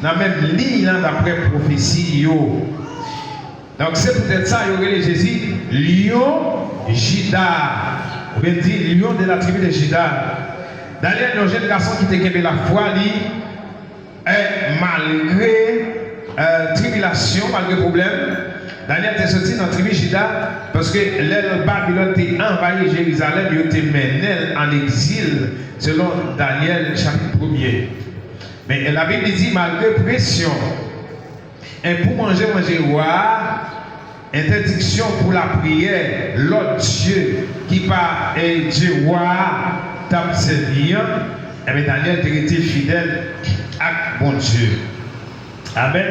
dans la même ligne d'après prophétie. Donc c'est peut-être ça, il y aurait Jésus, lion Juda. On veut dire lion de la tribu de Juda. Daniel, un jeune garçon qui était la foi, malgré tribulation, malgré problème, Daniel était sorti dans la tribu de Juda parce que le Babylone a envahi Jérusalem, il était mené en exil, selon Daniel chapitre 1er. Mais la Bible dit, malgré pression, et pour manger, interdiction pour la prière, l'autre Dieu qui par Dieu t'a servi, et bien Daniel était resté fidèle à bon Dieu. Amen.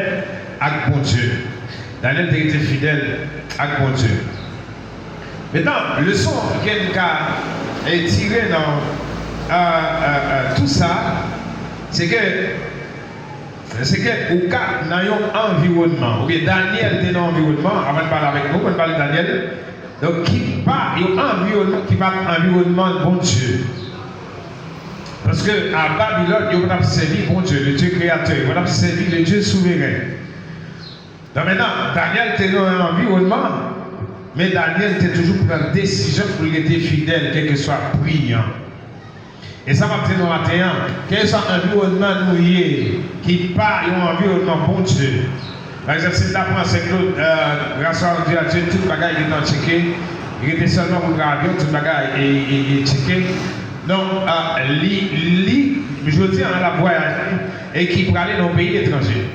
À bon Dieu. Daniel était resté fidèle à bon Dieu. Maintenant, le son qu'elle est tiré dans tout ça, c'est que au cas dans un environnement, Daniel était dans un environnement, avant de parler avec nous, on parle de Daniel, donc qui part, il y a un environnement qui va un environnement de bon Dieu. Parce que à Babylone, il a servi bon Dieu, le Dieu créateur, il a servi le Dieu souverain. Donc maintenant, Daniel était dans un environnement, mais Daniel était toujours pris une décision pour être fidèle, quel que soit priant. Et ça va être dans la terre, quel soit l'environnement nouillé, qui part un environnement bon Dieu. Par exemple, si tu apprends c'est Claude, grâce à Dieu, tout le bagage est dans checké, il était seulement pour l'avion, tout le bagage est checké. Donc, je dis à la voyage, et qui peut aller dans un pays étranger.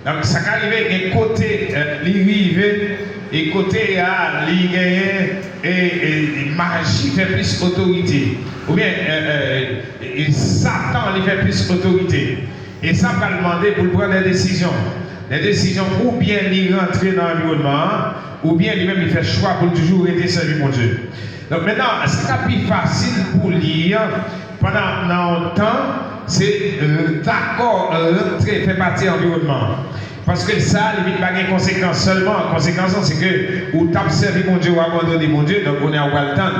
Donc, ça peut arriver d'un côté, l'arrivée, et côté, et magie fait plus autorité. Ou bien, Satan lui fait plus autorité. Et ça va demander pour prendre des décisions. Des décisions ou bien il rentrer dans l'environnement, ou bien lui-même il fait choix pour toujours rester servi mon Dieu. Donc maintenant, ce qui est plus facile pour lire pendant longtemps, c'est d'accord, rentrer, faire partie de l'environnement. Parce que ça, il n'y a pas de conséquences seulement. La conséquence, c'est que ou tu as servi mon Dieu ou abandonné mon Dieu, donc on est à Walton.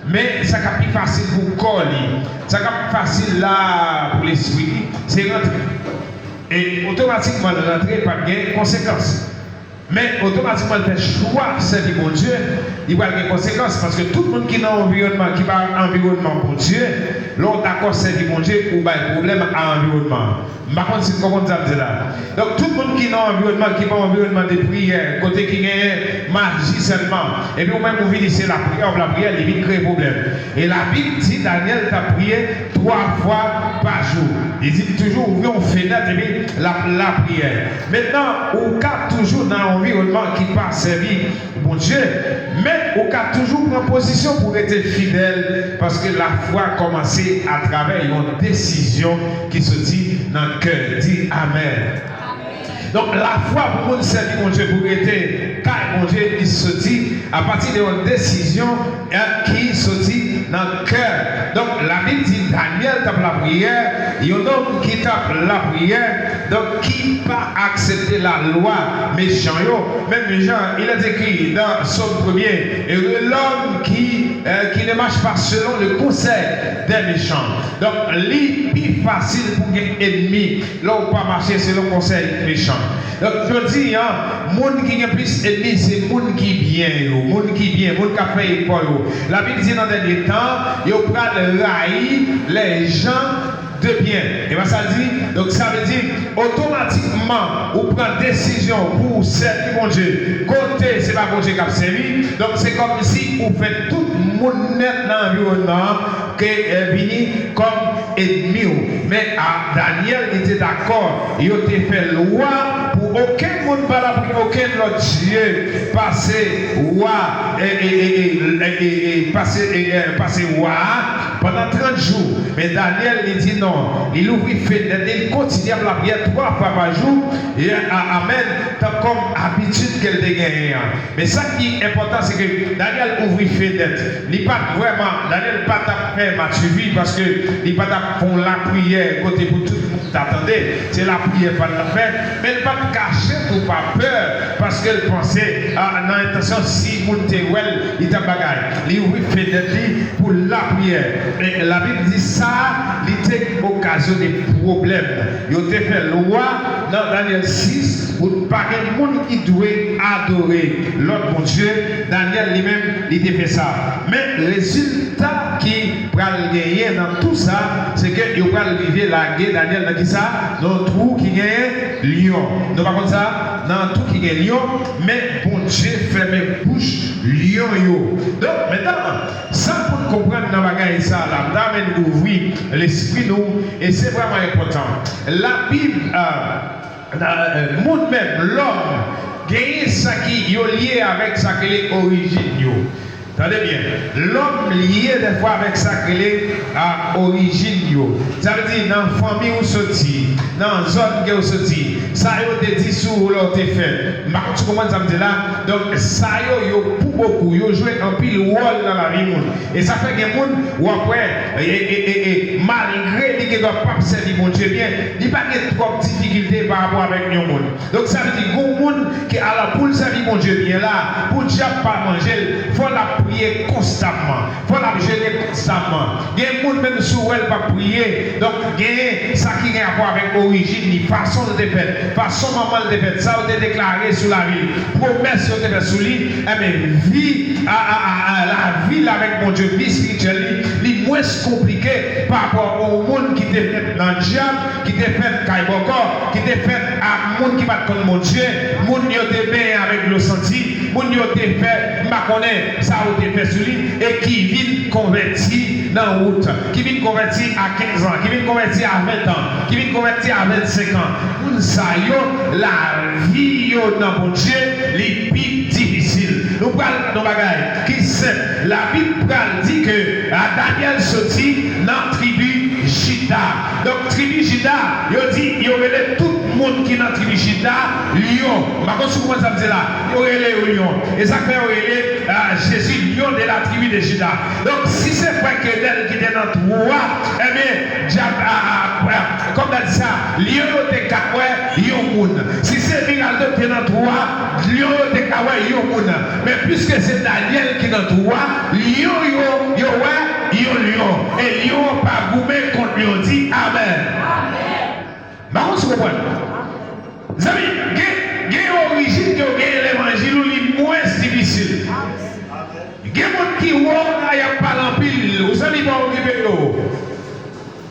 Mais ça n'est plus facile pour coller. Ça n'est plus facile là pour l'esprit, c'est rentrer. Et automatiquement, rentrer pas de conséquences. Mais automatiquement, il fait choix de servir mon Dieu, il va avoir des conséquences. Parce que tout le monde qui est dans l'environnement, qui va dans l'environnement pour Dieu, l'autre d'accord servir mon Dieu ou pas de problème à l'environnement. Par contre, c'est comment ça dit là. Donc, tout le monde qui est dans l'environnement, qui va dans l'environnement de prière, côté qui gagne magie seulement, et puis, même, vous venez c'est la prière, il vient créer problème. Et la Bible dit, Daniel t'a prié 3 fois par jour. Il dit toujours, ouvrez une fenêtre et puis la prière. Maintenant, au cas toujours dans l'environnement qui pas servi mon Dieu, mais au cas toujours prendre position pour être fidèle, parce que la foi a commencé à travers une décision qui se dit dans le cœur. Dit Amen. Donc la foi pour nous servir mon Dieu, pour être car mon Dieu, il se dit à partir d'une décision qui se dit dans le cœur. Donc la Bible dit Daniel tape la prière, il y a un homme qui tape la prière, donc qui pas accepter la loi méchant. Même Jean, il a écrit dans son premier, l'homme qui ne marche pas selon le conseil des méchants. Donc c'est plus facile pour un ennemi, là où pas marcher selon le conseil méchant. Donc je dis, monde qui a plus ennemi, c'est monde qui bien, monde qui bien, monde qui a fait pour la Bible dit dans les derniers temps, il va railler les gens de bien. Et bien ça dit, donc ça veut dire automatiquement, vous prenez décision pour servir mon Dieu. Côté, c'est pas mon Dieu qui a servi. Donc c'est comme si vous faites tout le monde net dans l'environnement qui est venu comme ennemi. Mais Daniel était d'accord. Il a fait loi pour aucun monde pas la prière, aucun autre Dieu passer loi et passer loi pendant 30 jours. Mais Daniel il dit non. Il ouvre fenêtre, il continue à la prière 3 fois par jour. Et Amen, comme habitude qu'elle dégaine. Mais ça qui est important, c'est que Daniel ouvre fenêtre. Il n'est pas vraiment, Daniel pas fait ma suivi parce que il pas font la prière côté pour tout le monde t'attendait. C'est la prière pas la faire, mais il pas cacher ou pas peur parce qu'elle pensait dans l'intention si mon well il t'a bagaille. Il ouvre fenêtre pour la prière. Et la Bible dit ça, il était occasion des problèmes. Il a fait loi, dans Daniel 6, pour pas de monde qui doit adorer l'autre bon Dieu, Daniel lui-même, il a fait ça. Mais le résultat qui va gagner dans tout ça, c'est qu'il va arriver la guerre, Daniel, dans qui ça? Dans le trou qui gagne lion. Nous pas comme ça, dans le trou qui gagne lion, mais bon Dieu ferme bouche lion yo. Donc maintenant, ça pour comprendre dans la bagaille ça, là, nous ouvrir l'esprit nous, et c'est vraiment important. La Bible, monde même, l'homme, gagne ça qui est lié avec ça qui est origine. Attendez bien, l'homme lié des fois avec ça qui est à origine. Ça veut dire dans la famille où sorti, dans la zone où sorti, ça a été dit sur l'autre fait. Tu comprends ça me dit là? Donc ça yo pour beaucoup, yo joué un pile rôle dans la vie. Et ça fait que les gens, ou après, malgré qu'ils ne doivent pas servir mon Dieu bien, il n'y a pas de trop de difficultés par rapport avec les gens. Donc ça veut dire que les gens qui alors pour servir mon Dieu bien là, pour ne pas manger, il faut la prier constamment. Il faut la gérer constamment. Il y a des gens même sur elle pas prier. Donc il y a ça qui a à voir avec l'origine, la façon de faire, façon maman de faire. Ça a été déclaré sur la ville. Promesse de faire sur lui. Mais vie, la vie avec mon Dieu, vie spirituelle, est moins compliquée par rapport au monde qui était fait dans le diable, qui était fait Kaiboko, qui était fait à monde qui va contre mon Dieu, monde qui était bien avec le senti, monde qui était fait, je connais, ça a été fait sur lui, et qui vient convertir dans la route, qui vient convertir à 15 ans, qui vient convertir à 20 ans, qui vient convertir à 25 ans. Pour ça, la vie dans mon Dieu, les plus difficiles. Nous parlons de bagaille qui c'est la Bible dit que Daniel sortit dans la tribu Juda. Donc, tribu Juda, il dit il y aurait tout le monde qui est dans la tribu Juda, lion. Par contre, comment ça me dit là? Il y aurait les lions. Et ça fait Jésus, lion de la tribu de Juda. Donc, si c'est vrai que l'elle qui est dans le roi, eh bien, comme on dit ça, lion de Kakwe, lion. Si c'est Miraldo qui est dans le roi, lion de Kakwe, lion. Mais puisque c'est Daniel qui est dans le roi, lion, lion. Et lion pas goumé contre lui, on dit Amen. Amen. Vous comprenez? Vous savez, il y a une origine qui a l'évangile qui est moins difficile. Il y a des gens qui ont pas l'empile. Vous savez, ils vont arriver là.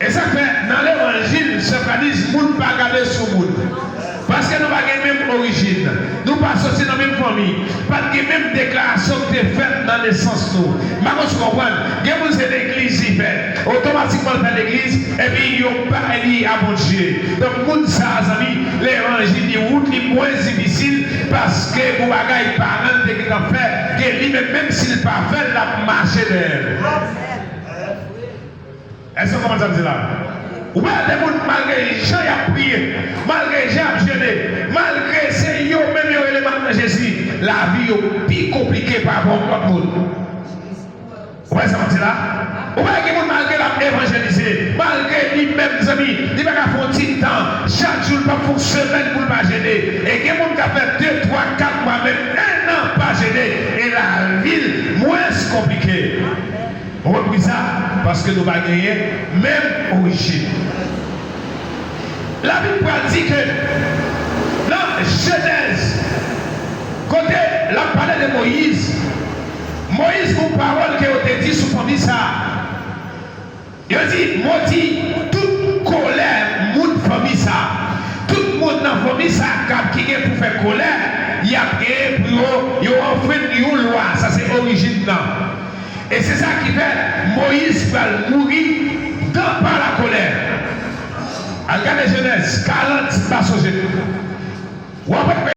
Et ça fait, dans l'évangile, ce qu'on dit, le monde ne pas regarder sur le monde. Parce que nous n'avons pas la même origine. Nous ne sommes pas sortis dans la même famille. Pas de même déclaration qui est faite dans le sens nous. Mais vous comprenez? Vous c'est l'église qui fait. Automatiquement, fait l'église, et puis ils n'ont pas lié à mon Dieu. Donc, pour ça, l'évangile est route les moins difficile parce que vous avez des parents qui ont fait, que lui-même, même s'il n'est pas fait, il a marché d'elle. Est-ce que vous comprenez ça là? Ou bien des gens, malgré les gens qui ont prié, malgré les gens qui ont gêné, malgré ces gens, même les éléments de Jésus, la vie est plus compliquée par rapport à tout le monde. Vous voyez ça là? Ou bien les gens, malgré la évangélisé, malgré lui-même, les amis, il va faire un petit temps, chaque jour, pas pour semaine pour ne pas gêner. Et les gens qui ont fait 2, 3, 4 mois, même 1 an pas gêner. Et la ville moins compliquée. On reprit ça parce que nous allons gagner même origine. La Bible dit que dans Genèse, côté la parole de Moïse, une parole qui a été dit sous famille ça. Il a dit, maudit toute colère, toute famille ça. Tout le monde dans la famille ça qui est pour faire colère, il y a pour offrir une loi. Ça c'est origine. Et c'est ça qui fait Moïse va mourir par la colère. Regardez Genèse 40 passages.